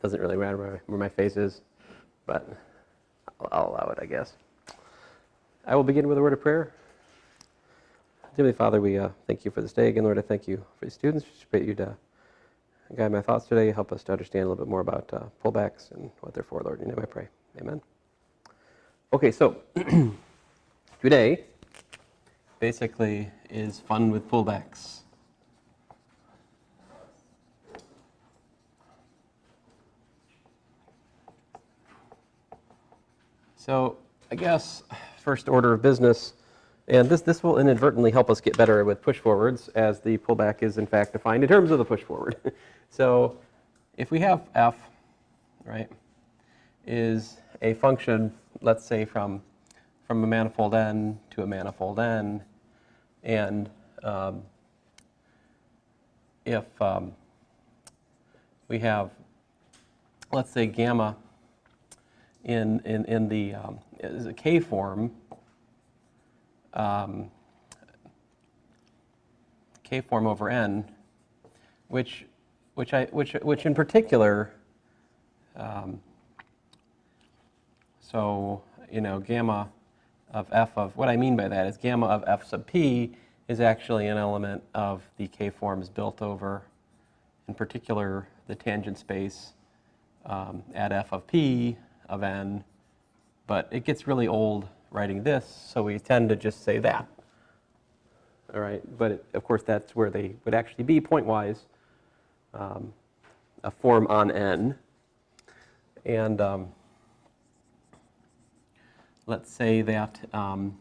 Doesn't really matter where my face is, but I'll allow it, I guess. I will begin with a word of prayer. Heavenly Father, we thank you for this day. Again, Lord, I thank you for the students. I pray you to guide my thoughts today, help us to understand a little bit more about pullbacks and what they're for, Lord. In your name I pray. Amen. Okay, so today basically is fun with pullbacks. So I guess first order of business, and this will inadvertently help us get better with push forwards, as the pullback is in fact defined in terms of the push forward. So if we have f, right, is a function, let's say from a manifold n to a manifold n, and if we have, let's say, gamma in the is a k form, k form over n, which in particular, so gamma of f of, what I mean by that is gamma of f sub p is actually an element of the k forms built over, in particular, the tangent space at f of p of n, but it gets really old writing this, so we tend to just say that. All right, but of course that's where they would actually be pointwise, a form on n, and let's say that v1,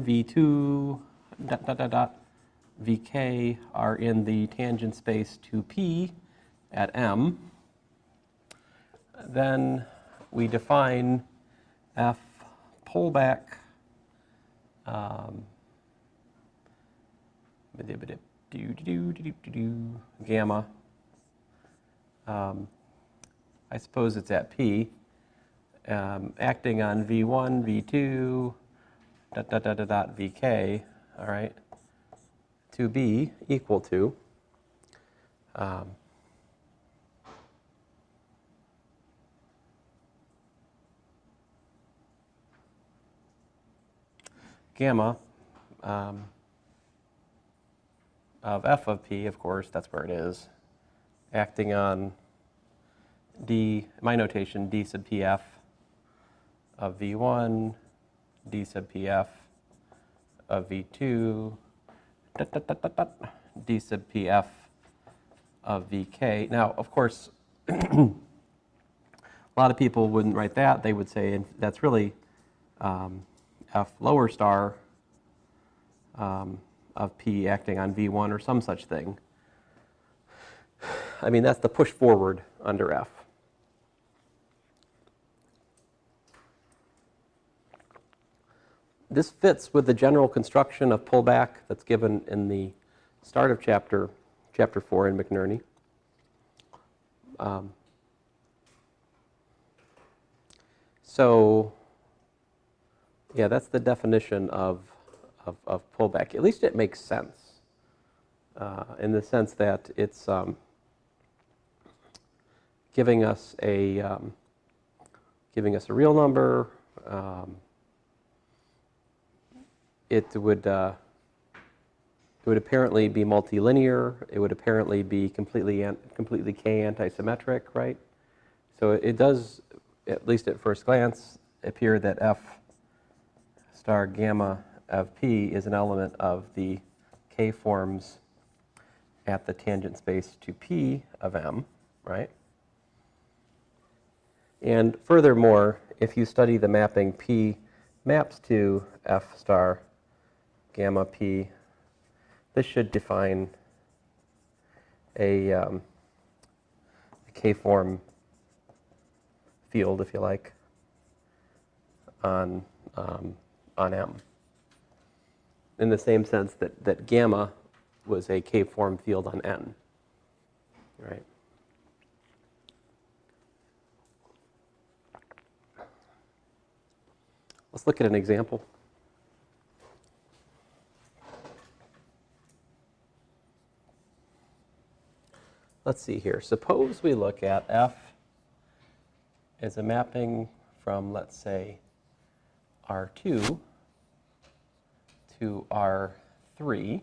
v2, vk are in the tangent space 2p at m. Then we define f pullback gamma. I suppose it's at p, acting on v1, v2, vk, all right, to be equal to gamma of f of p, of course, that's where it is, acting on d, my notation, d sub pf of v1, d sub pf of v2, d sub pf of vk. Now, of course, a lot of people wouldn't write that. They would say that's really f lower star of p acting on v1 or some such thing. I mean, that's the push forward under f. This fits with the general construction of pullback that's given in the start of chapter 4 in McNerney. So, yeah, that's the definition of pullback. At least it makes sense in the sense that it's giving us a real number. It would apparently be multilinear. It would apparently be completely k antisymmetric, right? So it does, at least at first glance, appear that f star gamma of p is an element of the k forms at the tangent space to p of m, right? And furthermore, if you study the mapping p maps to f star gamma p, this should define a k-form field, if you like, on M, in the same sense that gamma was a k-form field on N, right? Let's look at an example. let's see here. Suppose we look at f as a mapping from, let's say, R2 to R3.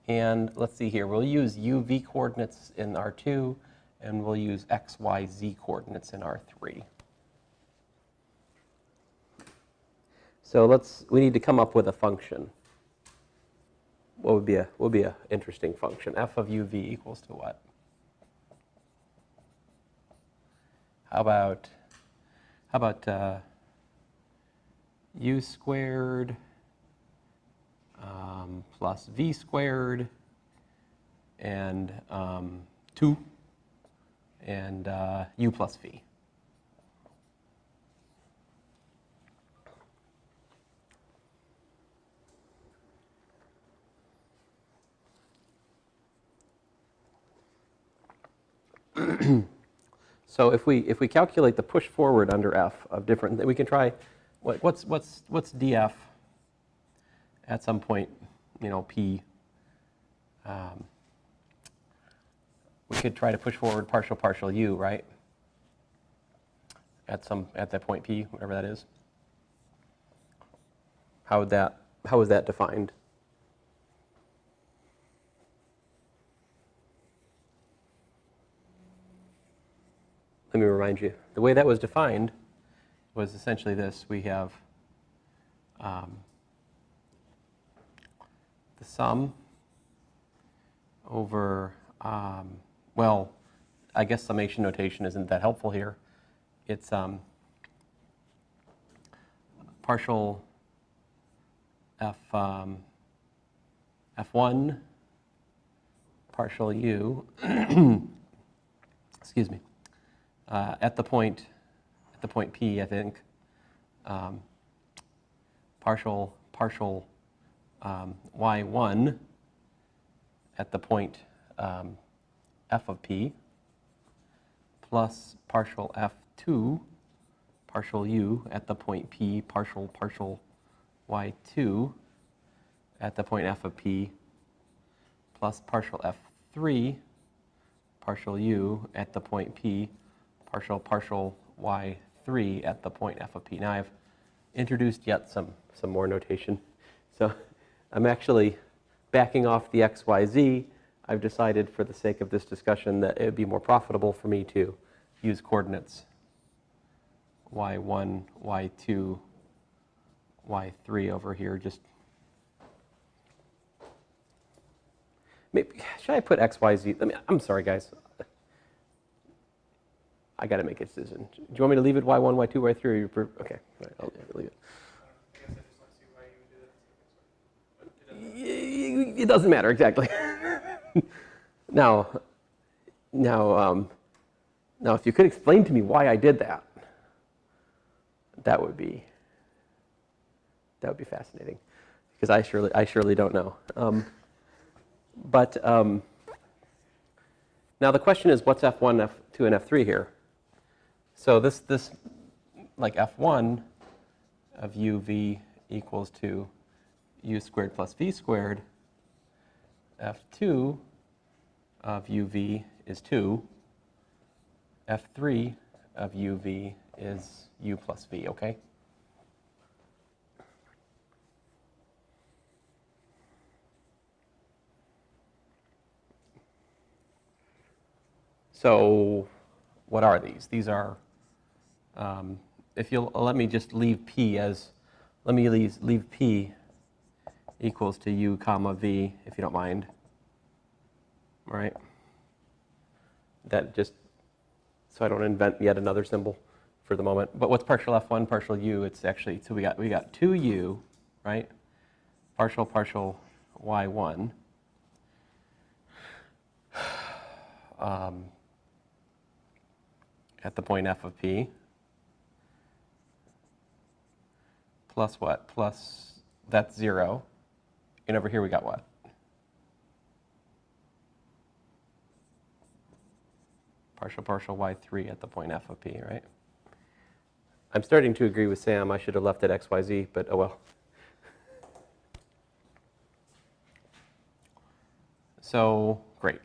And let's see here, we'll use UV coordinates in R2, and we'll use X, Y, Z coordinates in R3. So we need to come up with a function. What would be a interesting function? F of UV equals to what? How about U squared plus V squared and 2 and U plus V? So if we calculate the push forward under F of different, we can try what's dF at some point, P. We could try to push forward partial U, right? At that point P, whatever that is. How is that defined? Let me remind you. The way that was defined was essentially this. We have the sum over, well, I guess summation notation isn't that helpful here. It's partial F1 partial U, excuse me, at the point P, I think, partial Y1 at the point F of P plus partial F2 partial U at the point P partial Y2 at the point F of P plus partial F3 partial U at the point P partial Y3 at the point F of P. Now I've introduced yet some more notation. So I'm actually backing off the X, Y, Z. I've decided for the sake of this discussion that it would be more profitable for me to use coordinates Y1, Y2, Y3 over here. Just maybe, should I put X, Y, Z? I'm sorry, guys. I got to make a decision. Do you want me to leave it Y1, Y2, Y3, or you prefer? Okay, all right, I'll leave it. I guess I just want to see why you would do that. It doesn't matter exactly. Now, if you could explain to me why I did that, that would be fascinating, because I surely don't know. Now the question is, what's F1, F2, and F3 here? So this like F1 of UV equals to U squared plus V squared. F2 of UV is 2. F3 of UV is U plus V, okay? So what are these? These are, if you'll let me just leave P as, let me leave P equals to U comma V, if you don't mind. All right? That just, so I don't invent yet another symbol for the moment. But what's partial F1, partial U? It's actually, so we got 2U, right? Partial Y1. At the point F of P, plus what? Plus, that's 0. And over here we got what? Partial Y3 at the point F of P, right? I'm starting to agree with Sam. I should have left it X, Y, Z, but oh well. So, great.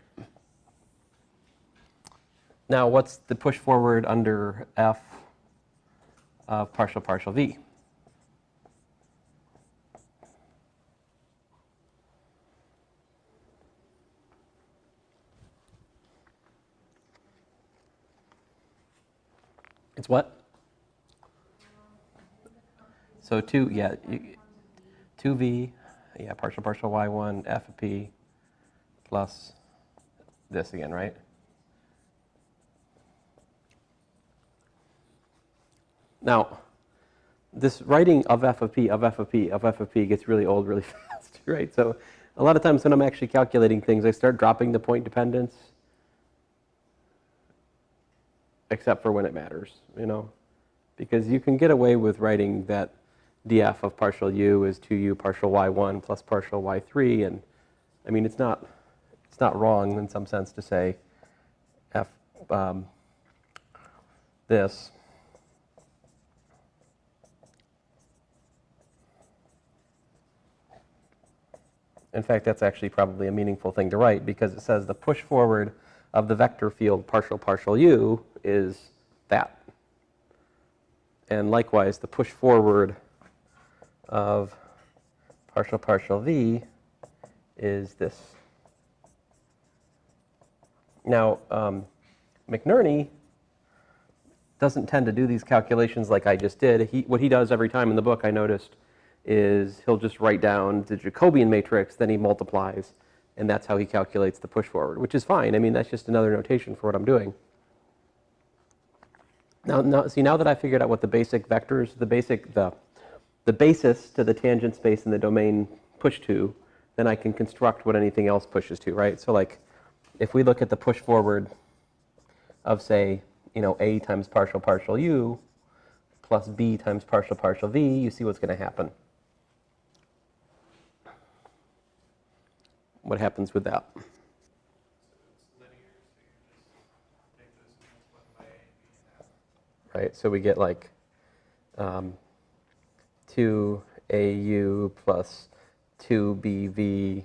Now, what's the push forward under f of partial v? It's what? So 2v, yeah, partial y1 f of p plus this again, right? Now, this writing of f of p, of f of p, of f of p gets really old really fast, right? So a lot of times when I'm actually calculating things, I start dropping the point dependence, except for when it matters, you know? Because you can get away with writing that df of partial u is 2u partial y1 plus partial y3, and I mean, it's not wrong in some sense to say f this. In fact, that's actually probably a meaningful thing to write because it says the push forward of the vector field partial u is that. And likewise, the push forward of partial v is this. Now, McNerney doesn't tend to do these calculations like I just did. What he does every time in the book, I noticed, is he'll just write down the Jacobian matrix, then he multiplies, and that's how he calculates the push forward, which is fine. I mean, that's just another notation for what I'm doing. Now, see, now that I figured out what the basic vectors, the basis to the tangent space and the domain push to, then I can construct what anything else pushes to, right? So, like, if we look at the push forward of, say, you know, a times partial u plus b times partial v, you see what's going to happen. What happens with that? So it's linear, so you just take this and multiply by a and b and f. Right, so we get like 2au plus 2bv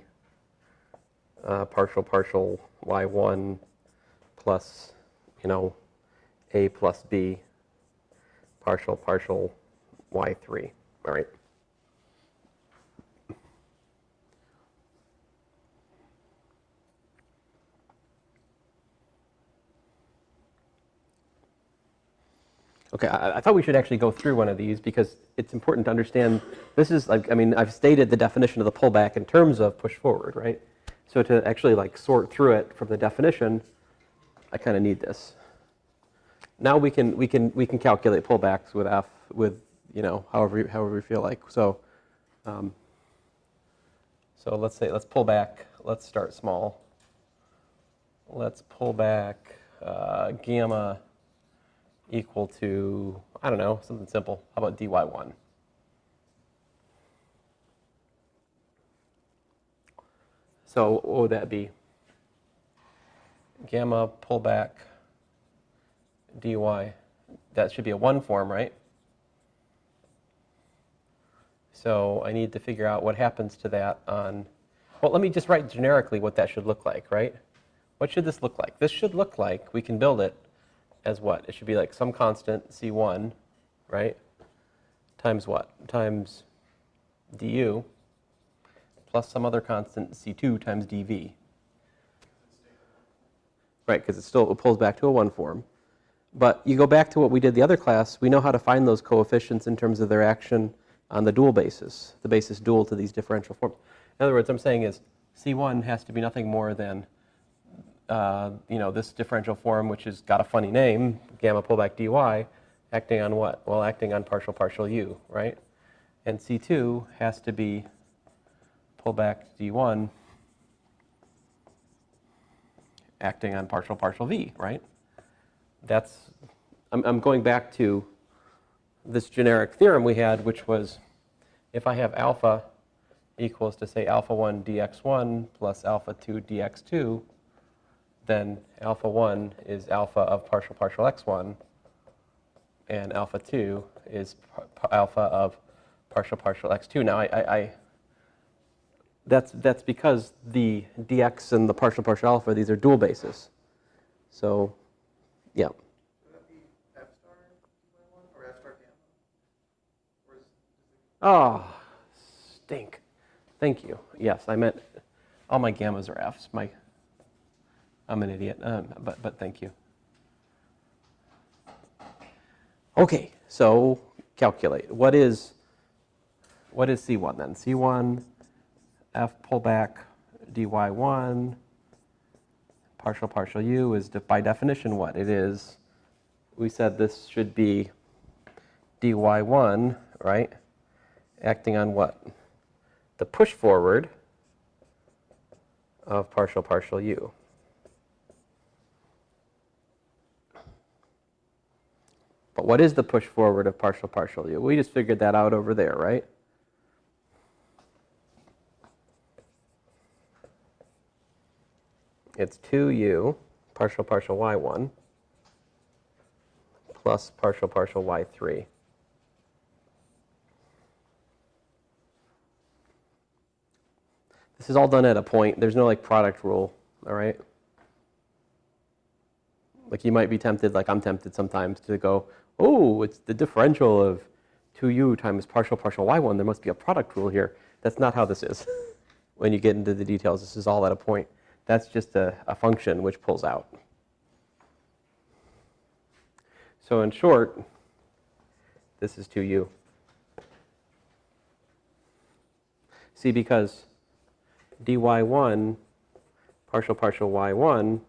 partial y1 plus, you know, a plus b partial y3, all right? Okay, I thought we should actually go through one of these because it's important to understand. This is like, I mean, I've stated the definition of the pullback in terms of push forward, right? So to actually like sort through it from the definition, I kind of need this. Now we can calculate pullbacks with f with, you know, however we feel like. So so let's pull back. Let's start small. Let's pull back gamma equal to, I don't know, something simple. How about dy1? So what would that be? Gamma pullback dy. That should be a 1 form, right? So I need to figure out what happens to that on, well, let me just write generically what that should look like, right? What should this look like? This should look like, we can build it as what? It should be like some constant, C1, right? Times what? Times du plus some other constant, C2 times dv. Right, because it pulls back to a 1 form. But you go back to what we did the other class, we know how to find those coefficients in terms of their action on the dual basis, the basis dual to these differential forms. In other words, I'm saying is C1 has to be nothing more than you know, this differential form, which has got a funny name, gamma pullback dy, acting on what? Well, acting on partial u, right? And C2 has to be pullback d1 acting on partial v, right? That's, I'm going back to this generic theorem we had, which was if I have alpha equals to, say, alpha 1 dx1 plus alpha 2 dx2, then alpha 1 is alpha of partial x1, and alpha 2 is alpha of partial x2. Now, that's because the dx and the partial alpha, these are dual basis. So Yeah. Would that be F star dy1 or F star gamma? Or is it Oh, stink. Thank you. Yes, I meant all my gammas are Fs. I'm an idiot, but thank you. Okay, so calculate. What is C1 then? C1 F pullback dy1 partial u is by definition what? It is, we said this should be dy1, right? Acting on what? The push forward of partial u. But what is the push forward of partial u? We just figured that out over there, right? It's 2u partial y1 plus partial y3. This is all done at a point. There's no like product rule, all right? Like you might be tempted, like I'm tempted sometimes to go, oh, it's the differential of 2u times partial y1. There must be a product rule here. That's not how this is. When you get into the details, this is all at a point. That's just a function which pulls out. So in short, this is 2u. See, because dy1 partial y1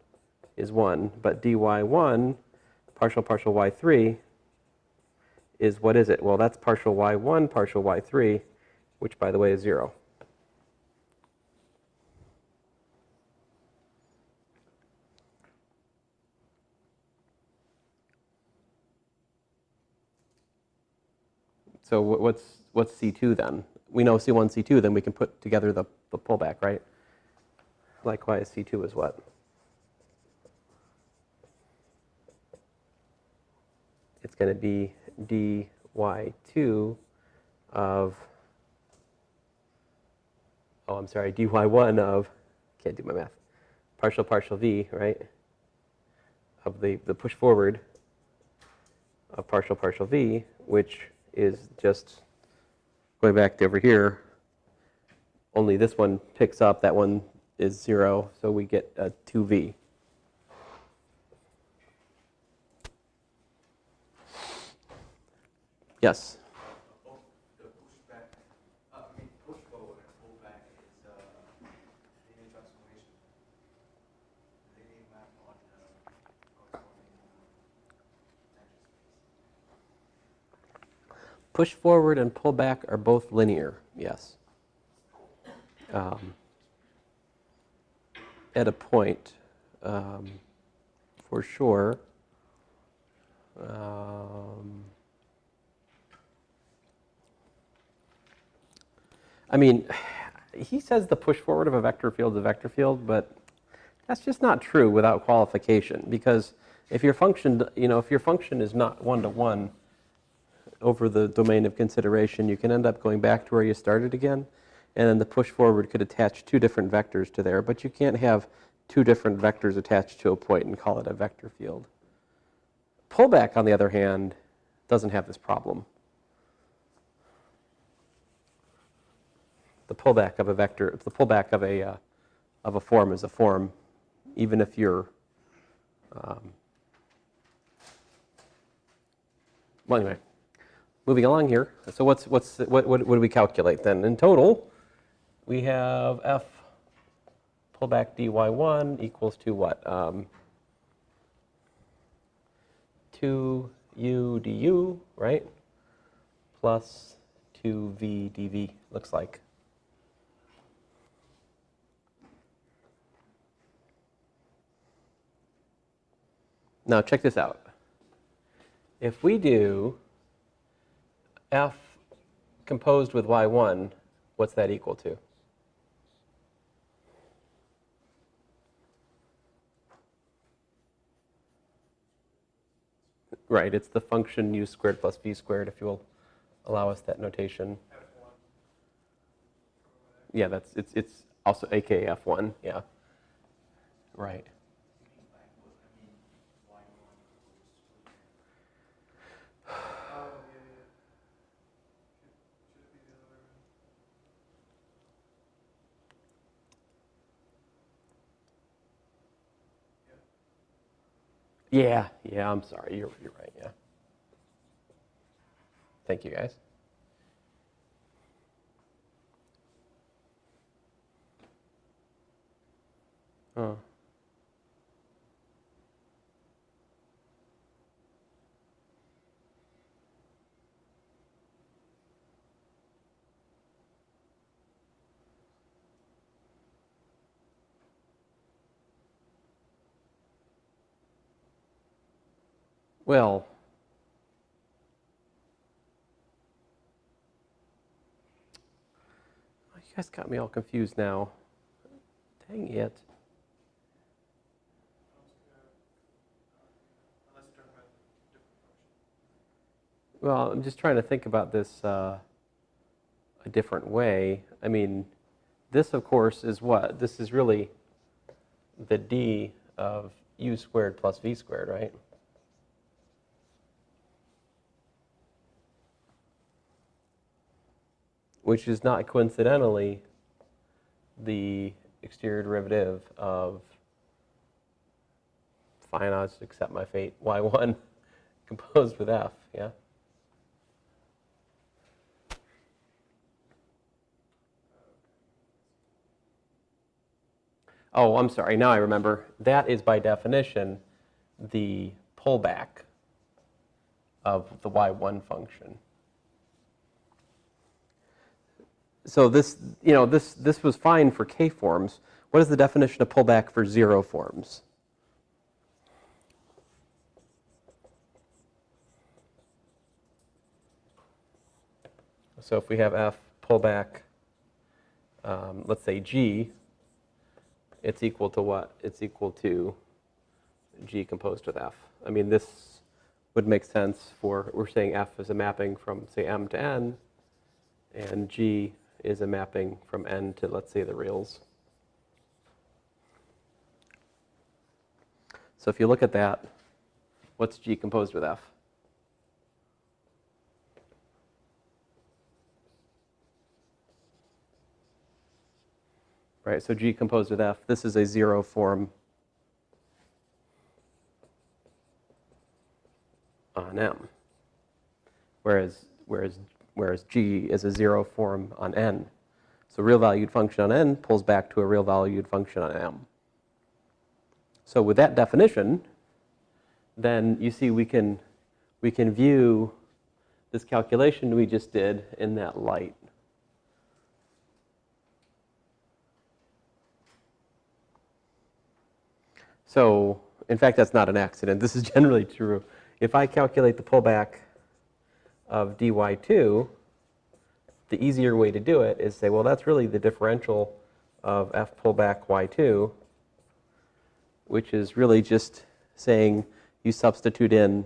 is 1, but dy1 partial y3 is, what is it? Well, that's partial y1 partial y3, which, by the way, is 0. So what's C2 then? We know C1, C2, then we can put together the pullback, right? Likewise, C2 is what? It's going to be dy2 of, oh, I'm sorry, dy1 of, can't do my math, partial v, right? Of the push forward of partial v, which is just going back to over here, only this one picks up, that one is 0, so we get a 2v. Yes? the pushback, push forward and pullback is linear transformation, linear map on corresponding tangent space. Push forward and pull back are both linear, yes. At a point, for sure. I mean, he says the push forward of a vector field is a vector field, but that's just not true without qualification, because if your function, if your function is not one-to-one over the domain of consideration, you can end up going back to where you started again, and then the push forward could attach two different vectors to there, but you can't have two different vectors attached to a point and call it a vector field. Pullback, on the other hand, doesn't have this problem. The pullback of a vector, the pullback of a form is a form, even if you're. Well, anyway, moving along here. So what do we calculate then? In total, we have f pullback dy1 equals to what? 2u du, right? Plus 2v dv, looks like. Now check this out. If we do f composed with y1, what's that equal to? Right, it's the function u squared plus v squared, if you'll allow us that notation. F1. Yeah, it's also aka f1, yeah. Right. Yeah, I'm sorry. You're right, yeah. Thank you, guys. Oh. Well, you guys got me all confused now. Dang it. Unless you're talking about a different function. Well, I'm just trying to think about this a different way. I mean, this, of course, is what? This is really the d of u squared plus v squared, right? Which is not coincidentally the exterior derivative of fine, I'll just accept my fate, y1 composed with f, yeah? Oh, I'm sorry, now I remember. That is by definition the pullback of the y1 function. So this, this was fine for k forms. What is the definition of pullback for 0 forms? So if we have f pullback, let's say g, it's equal to what? It's equal to g composed with f. I mean, this would make sense for, we're saying f is a mapping from, say, m to n, and g is a mapping from n to, let's say, the reals. So if you look at that, what's g composed with f? Right, so g composed with f, this is a 0 form on m, whereas g is a 0 form on n. So real valued function on n pulls back to a real valued function on m. So with that definition, then you see we can view this calculation we just did in that light. So, in fact, that's not an accident. This is generally true. If I calculate the pullback of dy2, the easier way to do it is say, well, that's really the differential of f pullback y2, which is really just saying you substitute in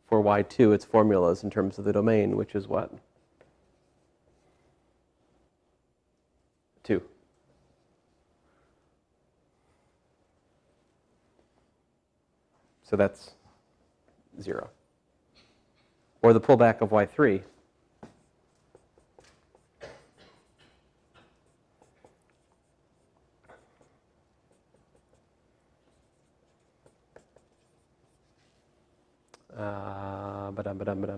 for y2 its formulas in terms of the domain, which is what? 2. So that's 0. Or the pullback of y3.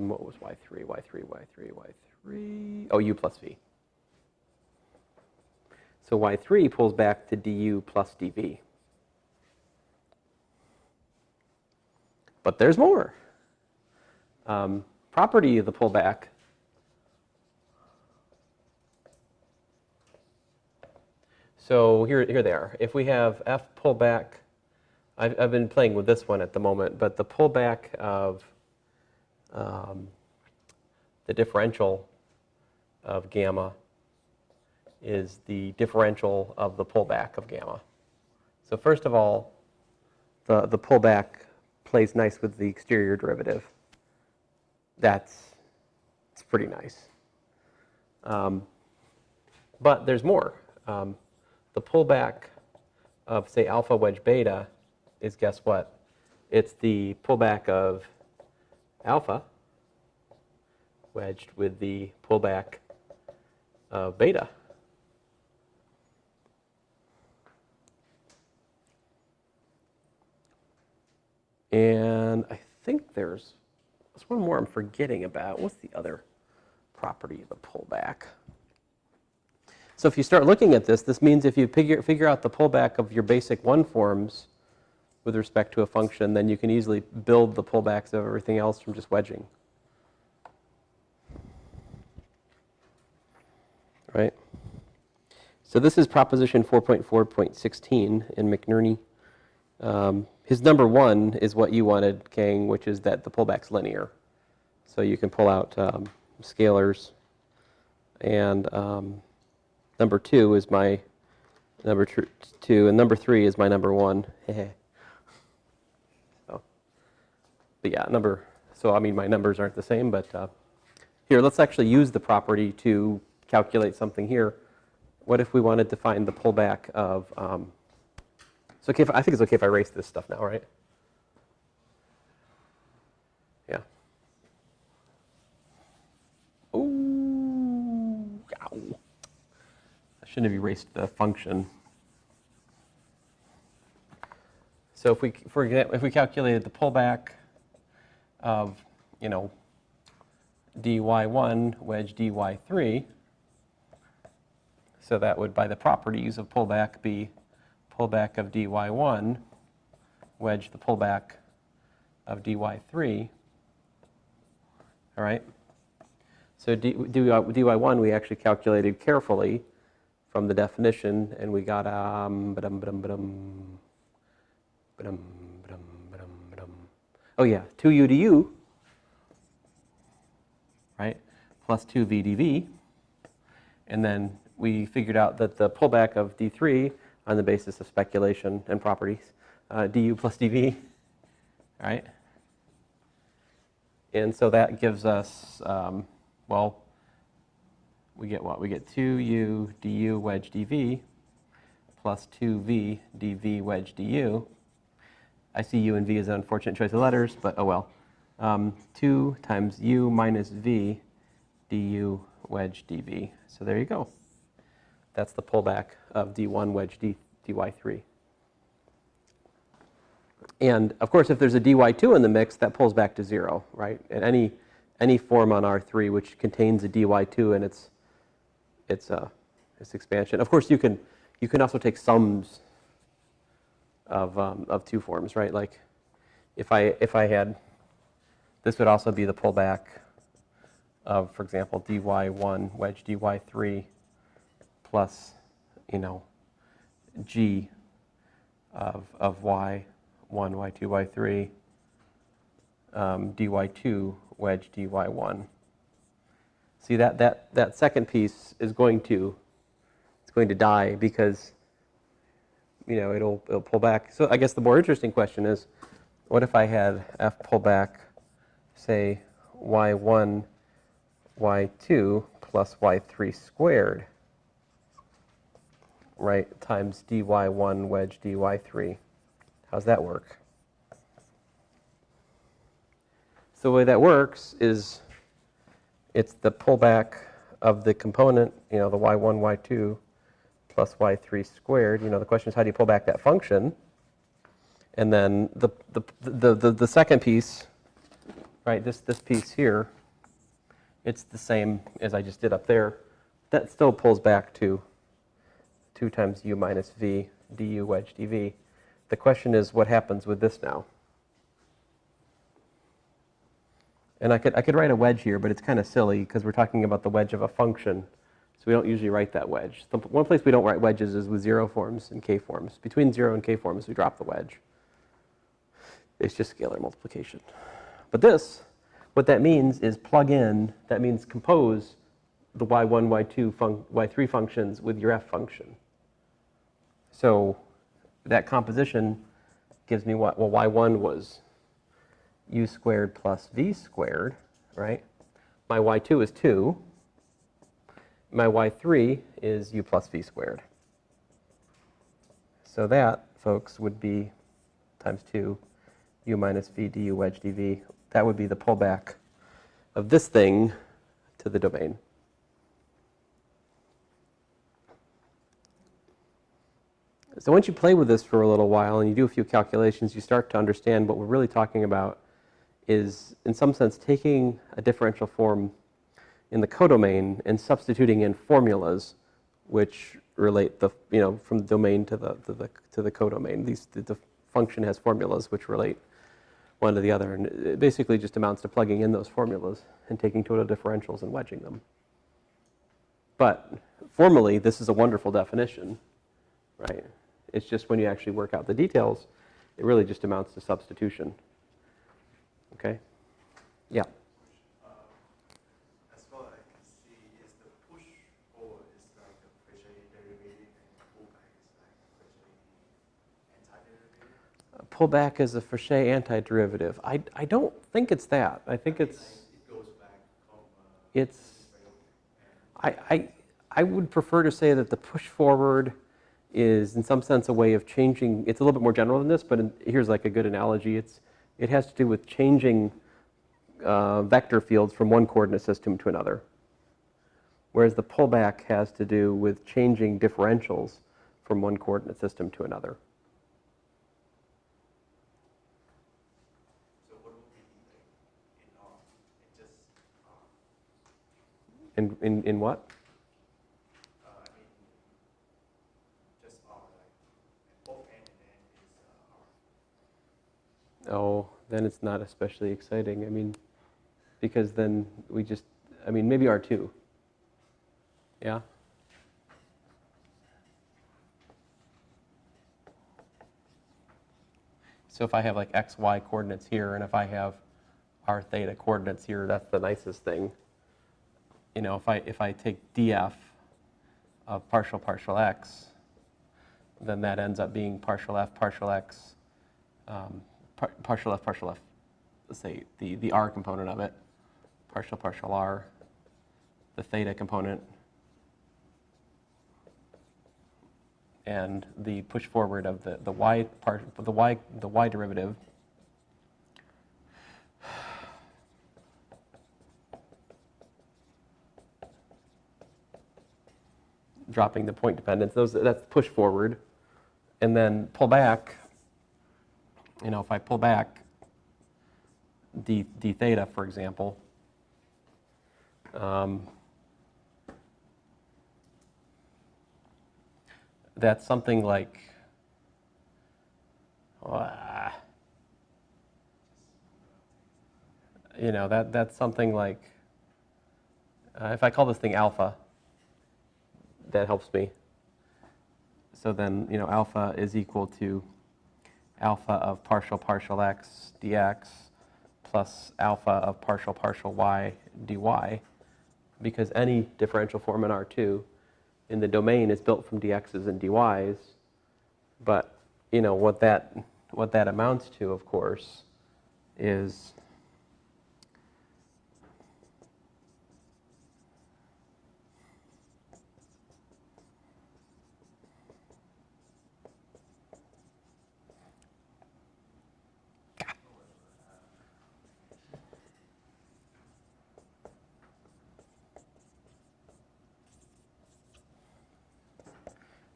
What was y3? Oh, u plus v. So y3 pulls back to du plus dv. But there's more. Property of the pullback. So here they are. If we have f pullback, I've been playing with this one at the moment, but the pullback of the differential of gamma is the differential of the pullback of gamma. So first of all, the pullback plays nice with the exterior derivative. It's pretty nice. But there's more. The pullback of, say, alpha wedge beta is, guess what? It's the pullback of alpha wedged with the pullback of beta. And I think there's one more I'm forgetting about. What's the other property of the pullback? So if you start looking at this, this means if you figure out the pullback of your basic one forms with respect to a function, then you can easily build the pullbacks of everything else from just wedging. Right? So this is proposition 4.4.16 in McNerney. His number one is what you wanted, Kang, which is that the pullback's linear. So you can pull out scalars. And number two is my number two, and number three is my number one. So, but yeah, so I mean my numbers aren't the same, but here, let's actually use the property to calculate something here. What if we wanted to find the pullback of, it's okay I think it's okay if I erase this stuff now, right? Yeah. Ooh, ow. I shouldn't have erased the function. So if we, for example, if we calculated the pullback of, dy1 wedge dy3, so that would, by the properties of pullback, be pullback of dy1 wedge the pullback of dy3. All right? So dy1 we actually calculated carefully from the definition, and we got oh yeah, 2u du, right, plus 2v dv, and then we figured out that the pullback of d3 on the basis of speculation and properties, du plus dv, right? And so that gives us, well, we get what? We get 2u du wedge dv plus 2v dv wedge du. I see u and v as an unfortunate choice of letters, but oh well. 2 times u minus v du wedge dv. So there you go. That's the pullback of d1 wedge dy3. And of course, if there's a dy2 in the mix, that pulls back to 0, right? And any form on R3 which contains a dy2 and its expansion. Of course, you can also take sums of two forms, right? Like if I had, this would also be the pullback of, for example, dy1 wedge dy3 plus, g of y1, y2, y3, dy2 wedge dy1. See, that second piece is going to die because it'll pull back. So I guess the more interesting question is, what if I had f pull back, say y1, y2 plus y3 squared, right, times dy1 wedge dy3. How's that work? So the way that works is it's the pullback of the component, the y1, y2 plus y3 squared. The question is, how do you pull back that function? And then the second piece, right, this piece here, it's the same as I just did up there. That still pulls back to 2 times u minus v du wedge dv. The question is, what happens with this now? And I could write a wedge here, but it's kind of silly because we're talking about the wedge of a function. So we don't usually write that wedge. The one place we don't write wedges is with 0 forms and k forms. Between 0 and k forms, we drop the wedge. It's just scalar multiplication. But this, what that means is plug in, that means compose the y1, y2, y3 functions with your f function. So that composition gives me what? Well, y1 was u squared plus v squared, right? My y2 is 2. My y3 is u plus v squared. So that, folks, would be times 2 u minus v du wedge dv. That would be the pullback of this thing to the domain. So once you play with this for a little while and you do a few calculations, you start to understand what we're really talking about is, in some sense, taking a differential form in the codomain and substituting in formulas which relate the, from the domain to the codomain. The function has formulas which relate one to the other, and it basically just amounts to plugging in those formulas and taking total differentials and wedging them. But formally, this is a wonderful definition, right? It's just when you actually work out the details, it really just amounts to substitution. Okay? Yeah. As far as I can see, is the push forward is like a Poincare derivative, and pullback is like a Poincare antiderivative. Pullback is a Fauché antiderivative. I don't think it's that. I think it's It goes back from. it's. I would prefer to say that the push forward is in some sense a way of changing. It's a little bit more general than this, but here's like a good analogy. It has to do with changing vector fields from one coordinate system to another, whereas the pullback has to do with changing differentials from one coordinate system to another. So what would be in R? It just R. In what? I mean, just R, like both N and N is R. Oh, then it's not especially exciting. I mean, because then we just, maybe R2. Yeah? So if I have like x, y coordinates here, and if I have r theta coordinates here, that's the nicest thing. If I take df of partial x, then that ends up being partial f, partial x, partial f, let's say the r component of it, partial r, the theta component, and the push forward of the y part, the y derivative. Dropping the point dependence, that's push forward, and then pull back. If I pull back d theta, for example, that's something like that's something like if I call this thing alpha, that helps me. So then, alpha is equal to alpha of partial x dx plus alpha of partial y dy, because any differential form in R2 in the domain is built from dx's and dy's. But, what that amounts to, of course, is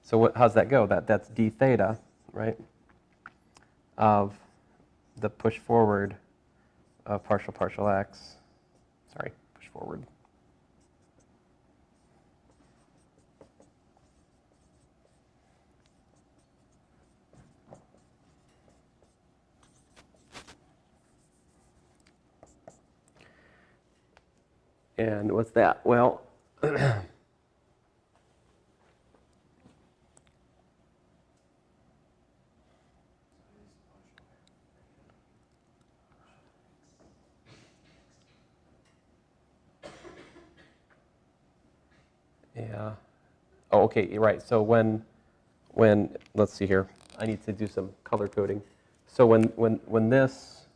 so how's that go? That's d theta, right, of the push forward of partial x. Sorry, push forward. And what's that? Well, yeah. Oh, okay, you're right. So when let's see here, I need to do some color coding. So when this,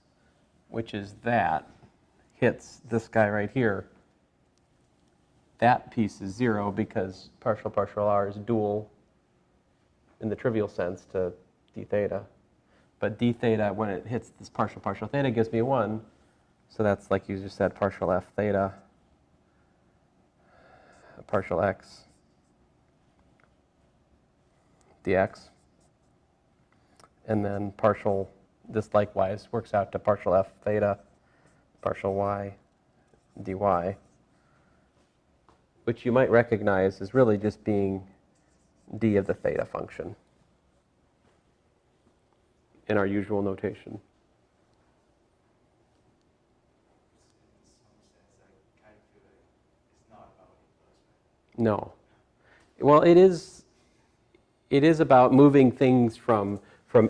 which is that, hits this guy right here, that piece is 0 because partial r is dual in the trivial sense to d theta. But d theta, when it hits this partial theta, gives me 1. So that's, like you just said, partial f theta, partial x dx. And then partial, this likewise works out to partial f theta, partial y dy, which you might recognize as really just being d of the theta function in our usual notation. In some sense, I kind of feel like it's not about inverse, right? No. Well, it is about moving things from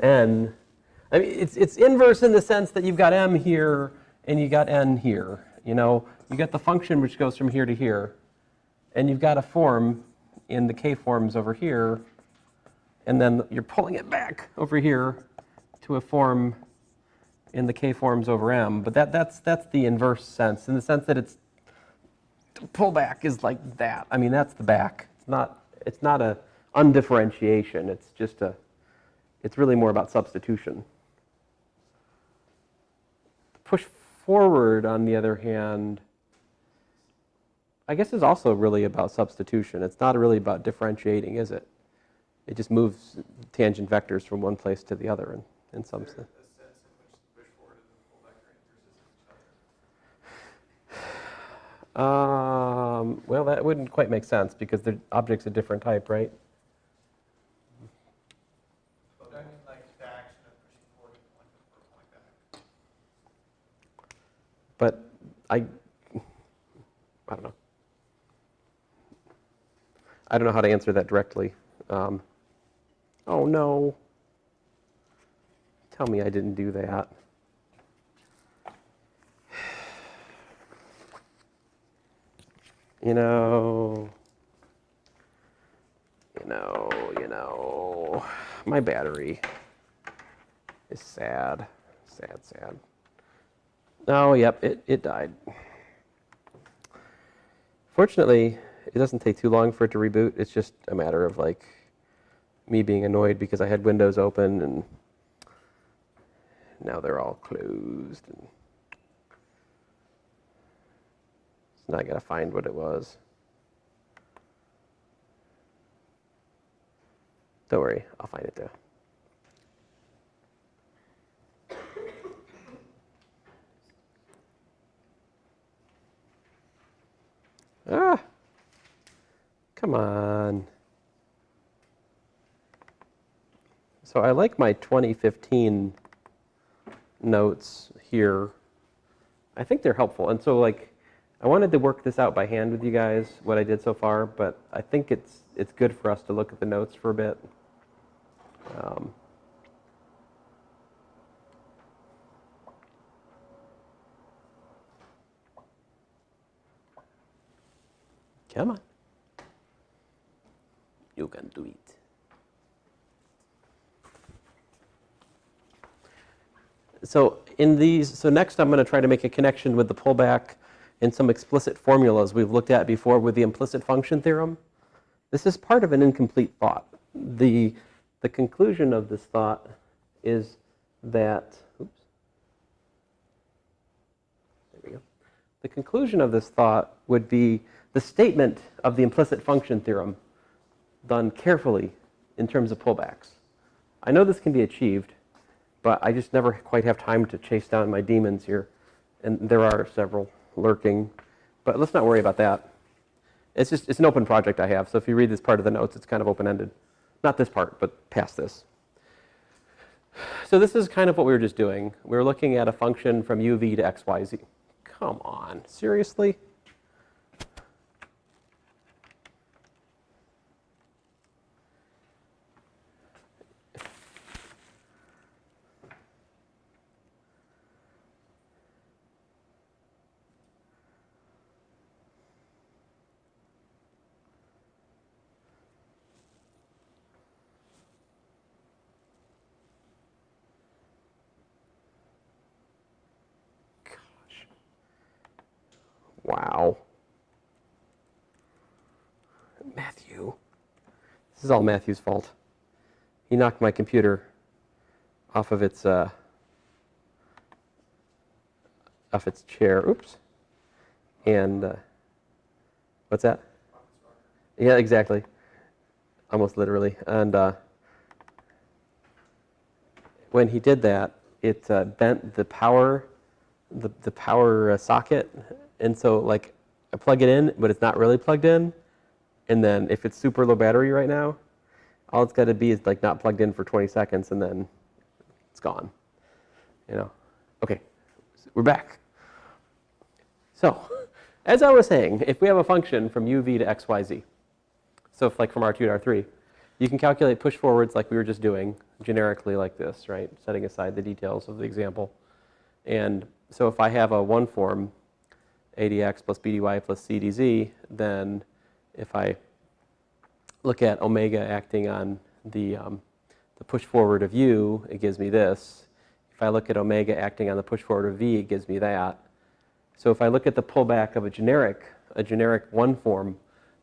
n. I mean, it's inverse in the sense that you've got m here and you got n here. You know, you got the function which goes from here to here, and you've got a form in the k forms over here, and then you're pulling it back over here to a form in the k forms over m. But that's the inverse sense, in the sense that it's pullback is like that. I mean, that's the back. It's not a undifferentiation. It's just it's really more about substitution. Push forward, on the other hand, I guess is also really about substitution. It's not really about differentiating, is it? It just moves tangent vectors from one place to the other in some sense. A sense in which push forward and the pullback are inverses of each other? Well, that wouldn't quite make sense because they're objects of different type, right? But I mean, like the action of pushing forward and pulling back. But I don't know. I don't know how to answer that directly. Oh no. Tell me I didn't do that. You know, my battery is sad. Sad. Oh, yep, it died. Fortunately, it doesn't take too long for it to reboot. It's just a matter of like me being annoyed because I had Windows open and now they're all closed. And so now I gotta find what it was. Don't worry, I'll find it too. Come on. So I like my 2015 notes here. I think they're helpful. And so like I wanted to work this out by hand with you guys, what I did so far, but I think it's good for us to look at the notes for a bit. Come on. You can do it. So next I'm going to try to make a connection with the pullback and some explicit formulas we've looked at before with the implicit function theorem. This is part of an incomplete thought. The conclusion of this thought is that, oops. There we go. The conclusion of this thought would be the statement of the implicit function theorem done carefully in terms of pullbacks. I know this can be achieved, but I just never quite have time to chase down my demons here. And there are several lurking, but let's not worry about that. It's an open project I have, so if you read this part of the notes, it's kind of open-ended. Not this part, but past this. So this is kind of what we were just doing. We were looking at a function from uv to xyz. Come on, seriously? Wow. Matthew. This is all Matthew's fault. He knocked my computer off of its chair. Oops. And what's that? Yeah, exactly. Almost literally. And when he did that, it bent the power, the power socket, and so like I plug it in, but it's not really plugged in. And then if it's super low battery right now, all it's got to be is like not plugged in for 20 seconds, and then it's gone. You know. Okay, so we're back. So, as I was saying, if we have a function from uv to xyz, so if like from R2 to R3, you can calculate push forwards like we were just doing, generically like this, right? Setting aside the details of the example. And so if I have a one form, ADX plus BDY plus CDZ, then if I look at omega acting on the push forward of u, it gives me this. If I look at omega acting on the push forward of v, it gives me that. So if I look at the pullback of a generic one form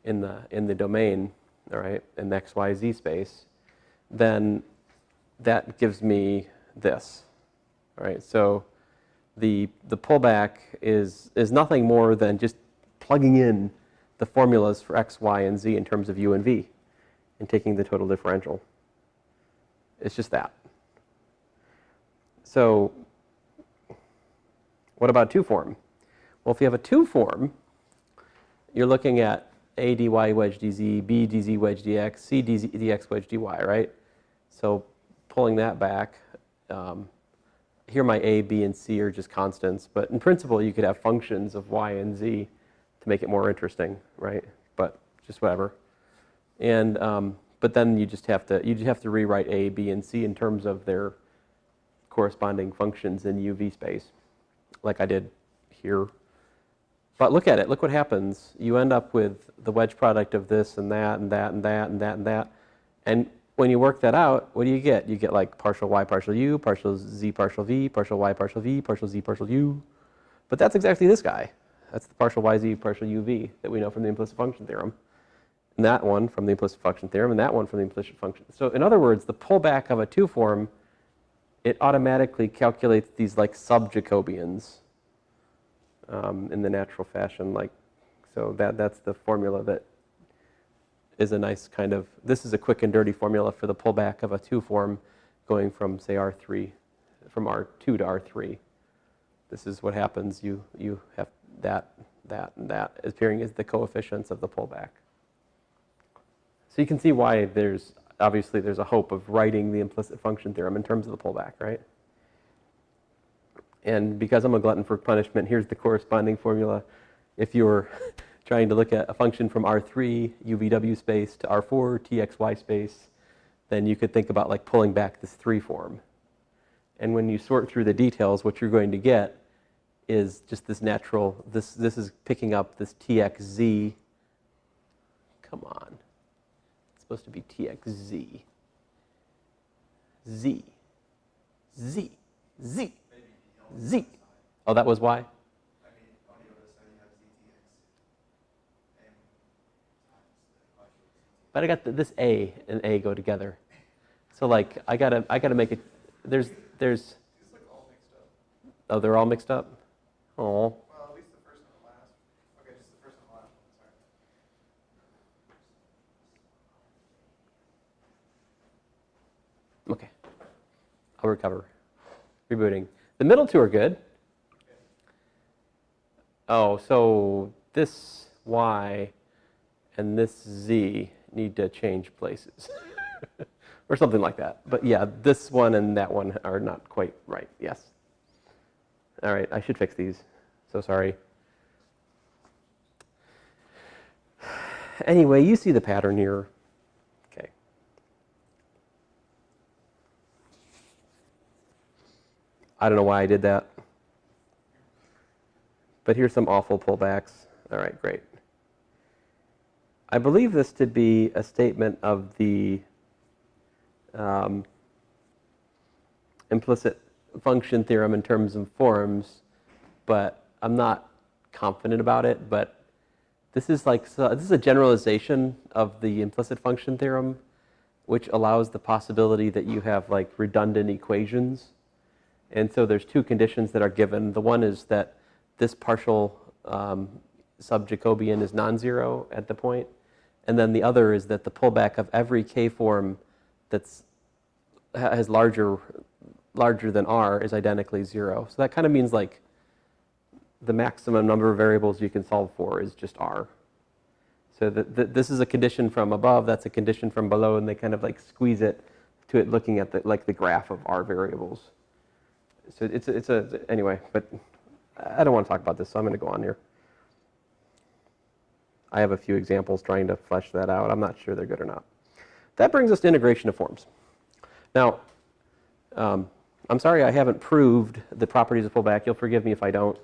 in the domain, all right, in the XYZ space, then that gives me this. All right, so the pullback is nothing more than just plugging in the formulas for x, y, and z in terms of u and v and taking the total differential. It's just that. So what about two form? Well, if you have a two form, you're looking at a dy wedge dz, b dz wedge dx, c dx wedge dy, right? So pulling that back, here my a, b, and c are just constants, but in principle you could have functions of y and z to make it more interesting, right? But just whatever. And but then you just have to rewrite a, b, and c in terms of their corresponding functions in uv space, like I did here. But look at it. Look what happens. You end up with the wedge product of this and that and that and that and that and that. And when you work that out, what do you get? You get like partial y partial u, partial z partial v, partial y partial v, partial z partial u. But that's exactly this guy. That's the partial yz partial uv that we know from the implicit function theorem. And that one from the implicit function theorem, and that one from the implicit function. So in other words, the pullback of a two form, it automatically calculates these like sub-Jacobians in the natural fashion. Like, so that's the formula that is a nice kind of, this is a quick and dirty formula for the pullback of a two form going from, say, R3, from R2 to R3. This is what happens. You have that, and that appearing as the coefficients of the pullback. So you can see why obviously there's a hope of writing the implicit function theorem in terms of the pullback, right? And because I'm a glutton for punishment, here's the corresponding formula. If you're trying to look at a function from R3 UVW space to R4 TXY space, then you could think about like pulling back this 3 form. And when you sort through the details, what you're going to get is just this natural, this is picking up this TXZ. Come on. It's supposed to be TXZ. Z. Z. Z. Z. Oh, that was why? I mean, on the other side, you have ZTX. M times the partial ZTX. But I got this A and A go together. So like I gotta make it. There's. It's like all mixed up. Oh, they're all mixed up. Oh. Well, at least the first and the last. Okay, just the first and the last one. Sorry. Okay. I'll recover. Rebooting. The middle two are good. Oh, so this Y and this Z need to change places. Or something like that. But yeah, this one and that one are not quite right. Yes. All right, I should fix these. So sorry. Anyway, you see the pattern here. Okay. I don't know why I did that. But here's some awful pullbacks. All right, great. I believe this to be a statement of the implicit function theorem in terms of forms, but I'm not confident about it. But this is like, so this is a generalization of the implicit function theorem, which allows the possibility that you have like redundant equations. And so there's two conditions that are given. The one is that this partial sub-Jacobian is non-zero at the point. And then the other is that the pullback of every K form that has larger larger than r is identically 0. So that kind of means like the maximum number of variables you can solve for is just r. So this is a condition from above, that's a condition from below, and they kind of like squeeze it to it looking at the graph of r variables. So anyway, but I don't want to talk about this, so I'm going to go on here. I have a few examples trying to flesh that out. I'm not sure they're good or not. That brings us to integration of forms. Now, I'm sorry I haven't proved the properties of pullback. You'll forgive me if I don't,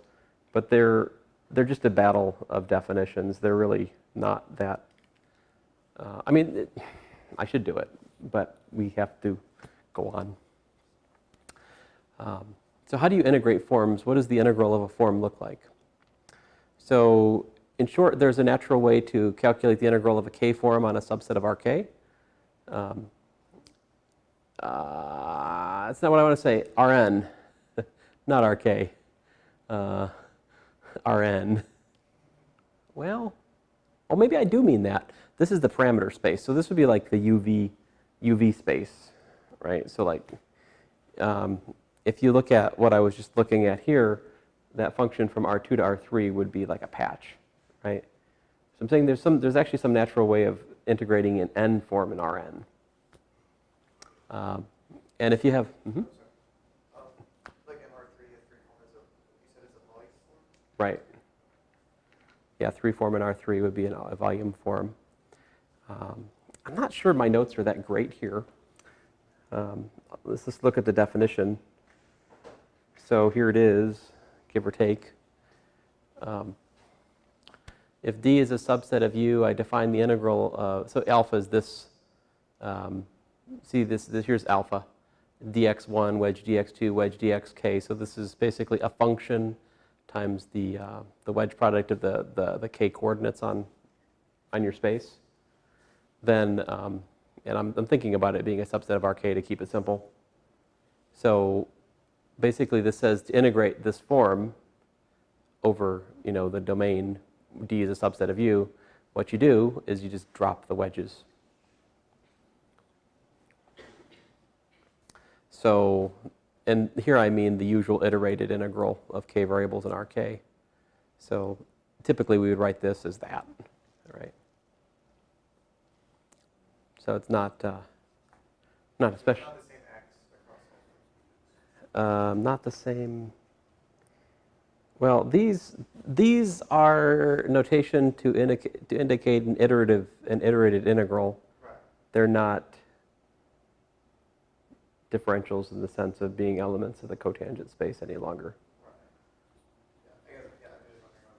but they're just a battle of definitions. They're really not that. I mean, I should do it, but we have to go on. So how do you integrate forms? What does the integral of a form look like? So in short, there's a natural way to calculate the integral of a k form on a subset of Rk. That's not what I want to say. Rn, not Rk. Rn. Well, maybe I do mean that. This is the parameter space. So this would be like the UV space, right? So like, if you look at what I was just looking at here, that function from R2 to R3 would be like a patch, right? So I'm saying there's actually some natural way of integrating an n form in Rn. And if you have, Like in R3, a 3 form is you said it's a volume form? right. Yeah, 3 form in R3 would be a volume form. I'm not sure my notes are that great here. Let's just look at the definition. So here it is, give or take. If D is a subset of U, I define the integral. So alpha is this. See this here's alpha. dx1 wedge dx2 wedge dxk. So this is basically a function times the wedge product of the k coordinates on your space. Then, and I'm thinking about it being a subset of Rk to keep it simple. So basically this says to integrate this form over, the domain D is a subset of U. What you do is you just drop the wedges. So, and here I mean the usual iterated integral of k variables in Rk. So typically we would write this as that, right? So it's not a special. Not the same x across all. Not the same. Well, these are notation to indicate an iterated integral. Right. They're not differentials in the sense of being elements of the cotangent space any longer. Right. Yeah, I guess, yeah, I'm just wondering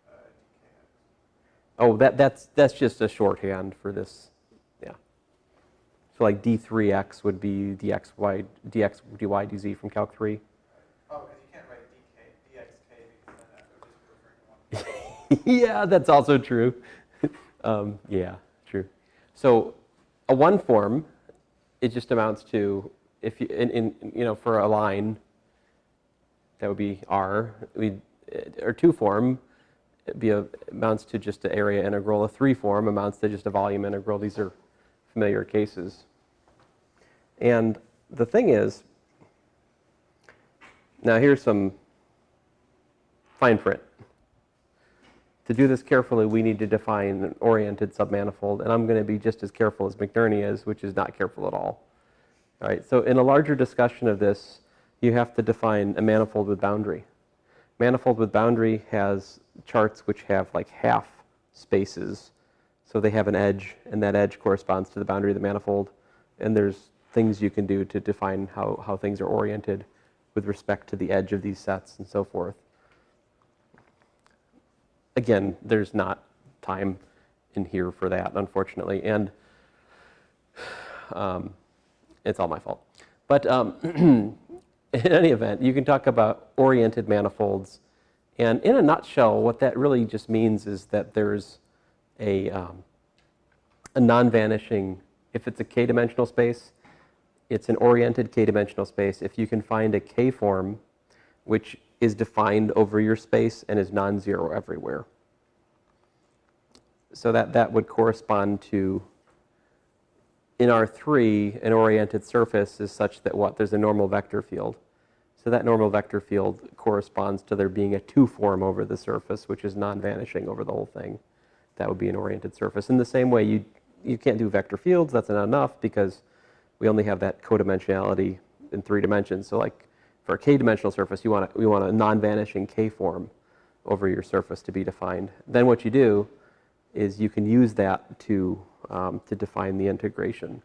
about the dkx. Oh, that's just a shorthand for this. Yeah. So like d3x would be dx dy dz from Calc 3. Oh, because you can't write dxk because then that would just be referring to one. Yeah, that's also true. Yeah, true. So a one form, it just amounts to, if you for a line, that would be r. Or two form, amounts to just an area integral. A 3 form amounts to just a volume integral. These are familiar cases. And the thing is, now here's some fine print. To do this carefully, we need to define an oriented submanifold, and I'm going to be just as careful as McNerney is, which is not careful at all. All right, so in a larger discussion of this, you have to define a manifold with boundary. Manifold with boundary has charts which have like half spaces, so they have an edge, and that edge corresponds to the boundary of the manifold, and there's things you can do to define how things are oriented with respect to the edge of these sets and so forth. Again, there's not time in here for that, unfortunately, and it's all my fault. But in any event, you can talk about oriented manifolds, and in a nutshell, what that really just means is that there's a non-vanishing, if it's a k-dimensional space, it's an oriented k-dimensional space. If you can find a k form which is defined over your space and is non-zero everywhere. So that would correspond to, in R3, an oriented surface is such that what? There's a normal vector field. So that normal vector field corresponds to there being a 2 form over the surface, which is non-vanishing over the whole thing. That would be an oriented surface. In the same way, you can't do vector fields. That's not enough because we only have that codimensionality in 3 dimensions. So like for a k-dimensional surface, we want a non-vanishing k form over your surface to be defined. Then what you do is you can use that to define the integration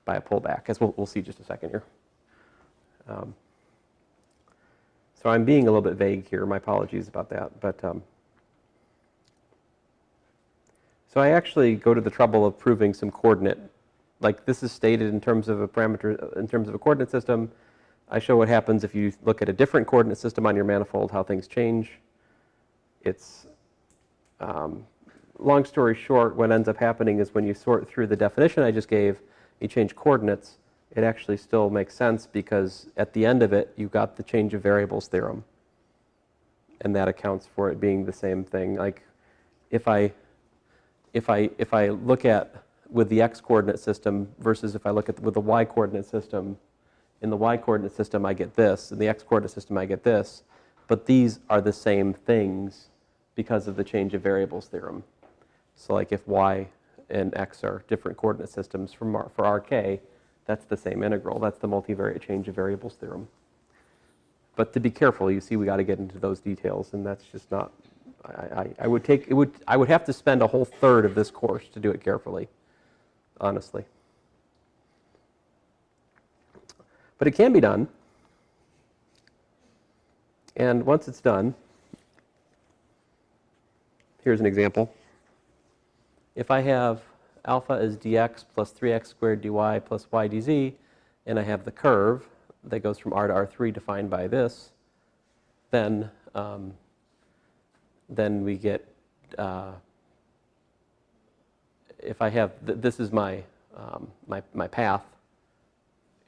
by a pullback, as we'll see just a second here. So I'm being a little bit vague here. My apologies about that. But so I actually go to the trouble of proving some coordinate. Like this is stated in terms of a parameter, in terms of a coordinate system. I show what happens if you look at a different coordinate system on your manifold, how things change. It's long story short, what ends up happening is when you sort through the definition I just gave, you change coordinates, it actually still makes sense because at the end of it, you got the change of variables theorem. And that accounts for it being the same thing. Like if I look at with the x coordinate system versus if I look at with the y coordinate system, in the y coordinate system I get this, in the x coordinate system I get this, but these are the same things because of the change of variables theorem. So like if y and x are different coordinate systems for rk, that's the same integral. That's the multivariate change of variables theorem. But to be careful, you see we got to get into those details, and that's just not, I would have to spend a whole third of this course to do it carefully, honestly. But it can be done. And once it's done, here's an example. If I have alpha is dx plus 3x squared dy plus y dz, and I have the curve that goes from R to R3 defined by this, then we get, if I have, this is my, my path.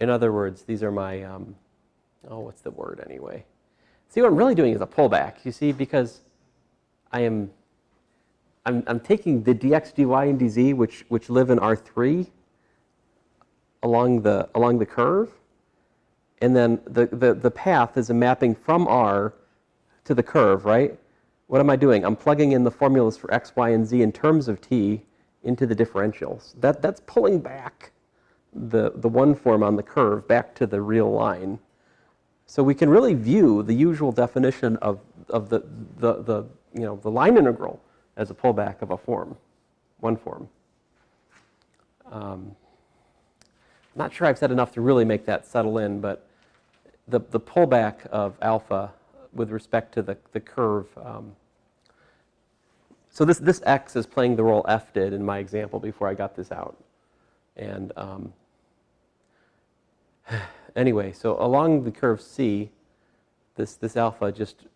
In other words, these are my, what's the word anyway? See, what I'm really doing is a pullback, you see, because I'm taking the dx, dy, and dz, which live in R3 along the curve, and then the path is a mapping from R to the curve, right? What am I doing? I'm plugging in the formulas for x, y, and z in terms of t into the differentials. That's pulling back the one form on the curve back to the real line. So we can really view the usual definition of the line integral as a pullback of a form, one form. Not sure I've said enough to really make that settle in, but the pullback of alpha with respect to the curve. So this x is playing the role f did in my example before I got this out. And anyway, so along the curve C, this alpha just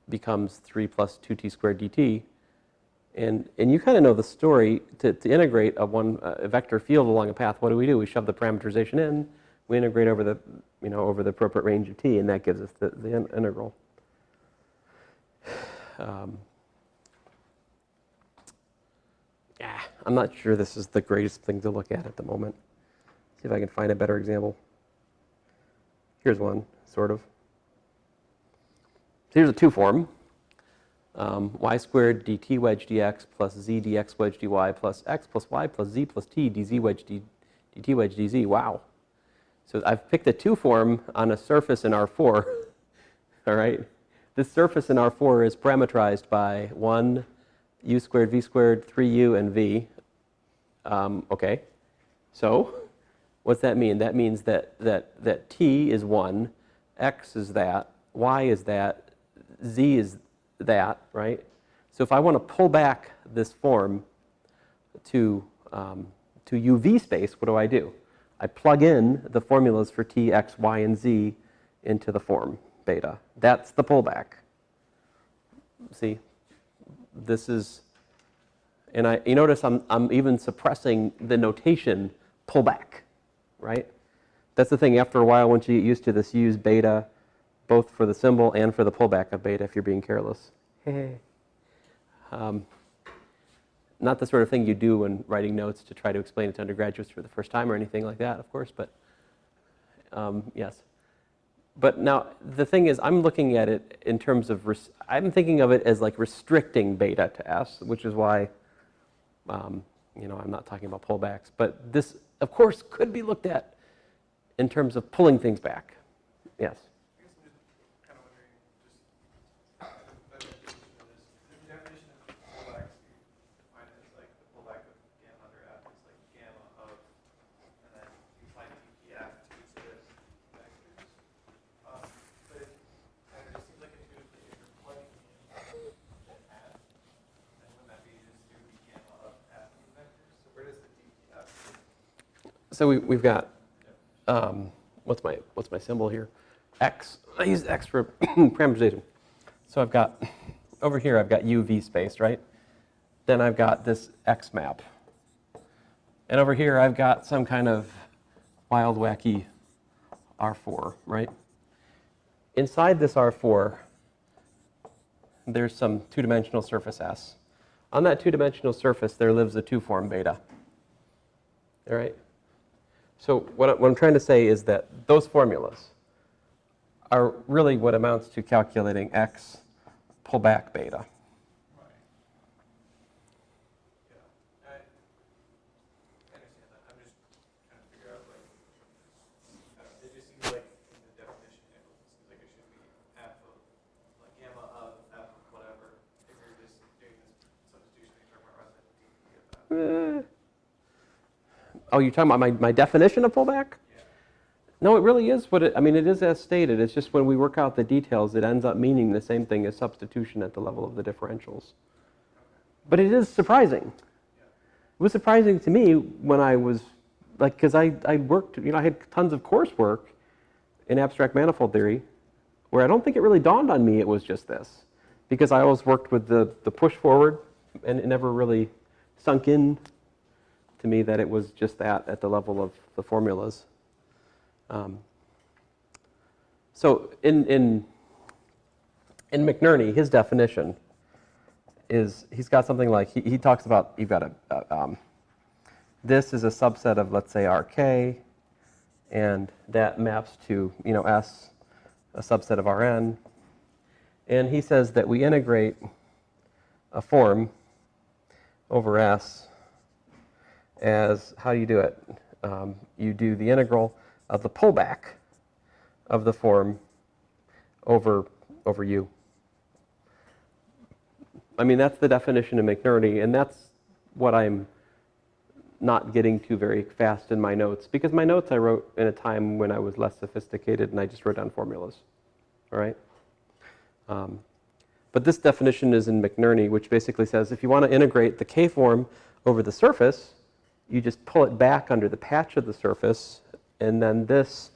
becomes 3 plus 2t squared dt. And you kind of know the story. To integrate a vector field along a path, what do? We shove the parameterization in. We integrate over the over the appropriate range of t, and that gives us the integral. I'm not sure this is the greatest thing to look at the moment. See if I can find a better example. Here's one, sort of. So here's a 2 form. Y squared dt wedge dx plus z dx wedge dy plus x plus y plus z plus t dz wedge dt wedge dz. Wow. So I've picked a 2 form on a surface in R4. All right. This surface in R4 is parameterized by 1 u squared v squared 3u and v. Okay. So what's that mean? That means that t is 1, x is that, y is that, z is that, right? So if I want to pull back this form to UV space, what do? I plug in the formulas for t, x, y, and z into the form beta. That's the pullback. See, this is, and you notice I'm even suppressing the notation pullback, right? That's the thing. After a while, once you get used to this, you use beta both for the symbol and for the pullback of beta if you're being careless. not the sort of thing you do when writing notes to try to explain it to undergraduates for the first time or anything like that, of course, but yes. But now, the thing is, I'm looking at it in terms of, I'm thinking of it as like restricting beta to S, which is why, you know, I'm not talking about pullbacks. But this, of course, could be looked at in terms of pulling things back. Yes? I guess I'm just kind of wondering, just the definition of this. The definition of pullbacks, you define it as like the pullback of gamma under F is like gamma of, and then you find TPF to each of the vectors. But it just seems like if you're plugging in the F, then wouldn't that be just do gamma of F vectors? So where does the TPF? So we've got, what's my symbol here? X. I use X for parameterization. So I've got, over here I've got UV space, right? Then I've got this X map. And over here I've got some kind of wild, wacky R4, right? Inside this R4, there's some two-dimensional surface S. On that two-dimensional surface, there lives a two-form beta. All right? So what I'm trying to say is that those formulas are really what amounts to calculating X pullback beta. Right. Yeah. I understand that. I'm just trying to figure out, like, it just seems like in the definition, it seems like it should be F of, like, gamma of F of whatever, if you're just doing this substitution that you're talking about rather than dp of F. Oh, you're talking about my definition of pullback? Yeah. No, it really is what it, I mean, it is as stated. It's just when we work out the details, it ends up meaning the same thing as substitution at the level of the differentials. But it is surprising. It was surprising to me when I was, like, because I worked, you know, I had tons of coursework in abstract manifold theory where I don't think it really dawned on me it was just this. Because I always worked with the push forward, and it never really sunk in to me that it was just that at the level of the formulas. So in McNerney, his definition is, he's got something like, he talks about, you've got a, this is a subset of, let's say, RK, and that maps to, you know, S, a subset of Rn. And he says that we integrate a form over S as, how do you do it? You do the integral of the pullback of the form over U. I mean, that's the definition of McNerney, and that's what I'm not getting to very fast in my notes, because my notes I wrote in a time when I was less sophisticated and I just wrote down formulas, all right? But this definition is in McNerney, which basically says if you want to integrate the K form over the surface, you just pull it back under the patch of the surface, and then this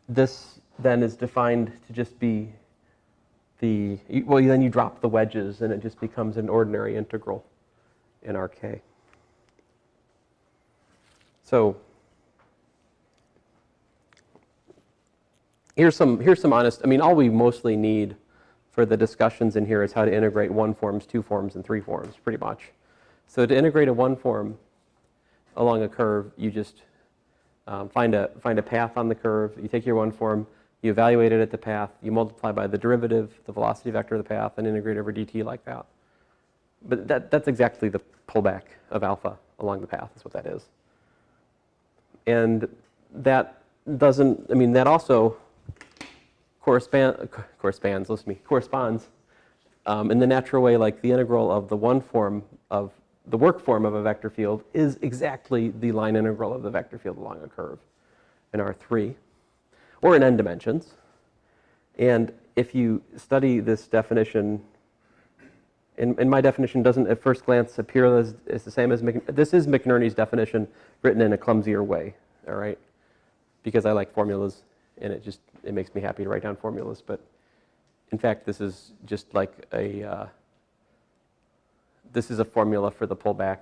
then is defined to just be the, well, then you drop the wedges and it just becomes an ordinary integral in RK. So here's some honest, I mean, all we mostly need for the discussions in here is how to integrate one forms, two forms, and three forms, pretty much. So to integrate a one form along a curve, you just find a path on the curve. You take your one form, you evaluate it at the path, you multiply by the derivative, the velocity vector of the path, and integrate over dt like that. But that's exactly the pullback of alpha along the path, is what that is. And that doesn't, I mean, that also corresponds in the natural way, like the integral of the one form of the work form of a vector field is exactly the line integral of the vector field along a curve in R3, or in n dimensions. And if you study this definition, in my definition doesn't at first glance appear as the same as, this is McNerney's definition written in a clumsier way, all right? Because I like formulas, and it makes me happy to write down formulas, but in fact this is just like a, this is a formula for the pullback